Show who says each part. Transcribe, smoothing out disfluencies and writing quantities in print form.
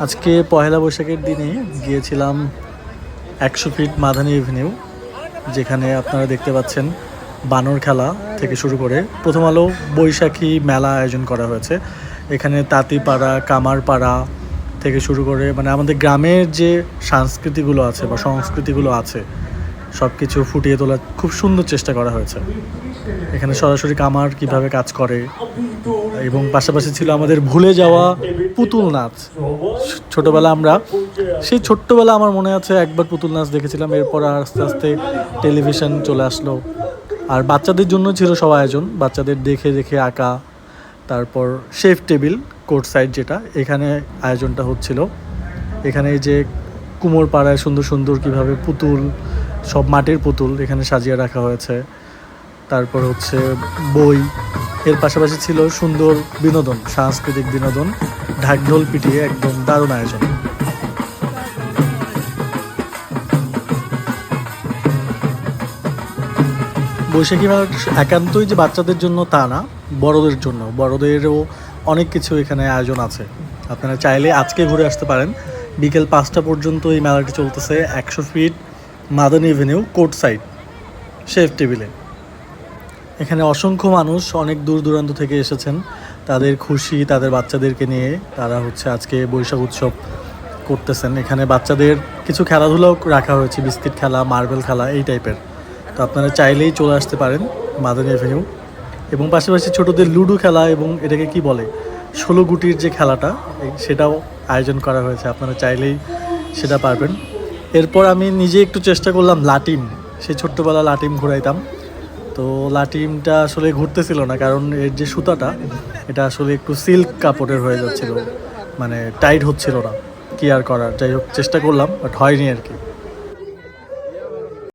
Speaker 1: আজকে পহেলা বৈশাখের দিনে গিয়েছিলাম 100 ফিট মাদানী এভিনিউ, যেখানে আপনারা দেখতে পাচ্ছেন বানর খেলা থেকে শুরু করে প্রথম আলো বৈশাখী মেলা আয়োজন করা হয়েছে। এখানে তাঁতিপাড়া, কামারপাড়া থেকে শুরু করে মানে আমাদের গ্রামের যে সংস্কৃতিগুলো আছে বা সংস্কৃতিগুলো আছে সব কিছু ফুটিয়ে তোলার খুব সুন্দর চেষ্টা করা হয়েছে। এখানে সরাসরি কামার কিভাবে কাজ করে এবং পাশাপাশি ছিল আমাদের ভুলে যাওয়া পুতুল নাচ। ছোট্টবেলা আমার মনে আছে একবার পুতুল নাচ দেখেছিলাম, এরপর আস্তে আস্তে টেলিভিশন চলে আসলো। আর বাচ্চাদের জন্য ছিল সব আয়োজন, বাচ্চাদের দেখে দেখে আঁকা, তারপর শেফ টেবিল কোর্ট সাইড যেটা, এখানে আয়োজনটা হচ্ছিল। এখানে এই যে কুমোর পাড়ায় সুন্দর সুন্দর কীভাবে পুতুল, সব মাটির পুতুল এখানে সাজিয়ে রাখা হয়েছে। তারপর হচ্ছে বই, এর পাশাপাশি ছিল সুন্দর বিনোদন, সাংস্কৃতিক বিনোদন, ঢাকঢোল পিটিয়ে একদম দারুণ আয়োজন। বৈশাখী মেলা একান্তই যে বাচ্চাদের জন্য তা না, বড়দের জন্য, বড়দেরও অনেক কিছু এখানে আয়োজন আছে। আপনারা চাইলে আজকে ঘুরে আসতে পারেন। বিকেল 5টা পর্যন্ত এই মেলাটি চলতেছে 100 feet Madani avenue court side chef টেবিলে। এখানে অসংখ্য মানুষ অনেক দূর দূরান্ত থেকে এসেছেন, তাদের খুশি, তাদের বাচ্চাদেরকে নিয়ে তারা হচ্ছে আজকে বৈশাখ উৎসব করতেছেন। এখানে বাচ্চাদের কিছু খেলাধুলাও রাখা হয়েছে, বিস্কিট খেলা, মার্বেল খেলা এই টাইপের। তো আপনারা চাইলেই চলে আসতে পারেন মাদানী এভিনিউ। এবং পাশাপাশি ছোটোদের লুডো খেলা এবং এটাকে কি বলে 16 গুটির যে খেলাটা, সেটাও আয়োজন করা হয়েছে, আপনারা চাইলেই সেটা পারবেন। এরপর আমি নিজে একটু চেষ্টা করলাম লাটিম, সেই ছোট্টবেলা লাটিম ঘুরাইতাম। তো লাটিমটা আসলে ঘুরতেছিল না, কারণ এর যে সুতাটা এটা আসলে একটু সিল্ক কাপড়ের হয়ে যাচ্ছিল, মানে টাইট হচ্ছিল না। কি আর করার, যাই হোক চেষ্টা করলাম, বাট হয়নি আর কি।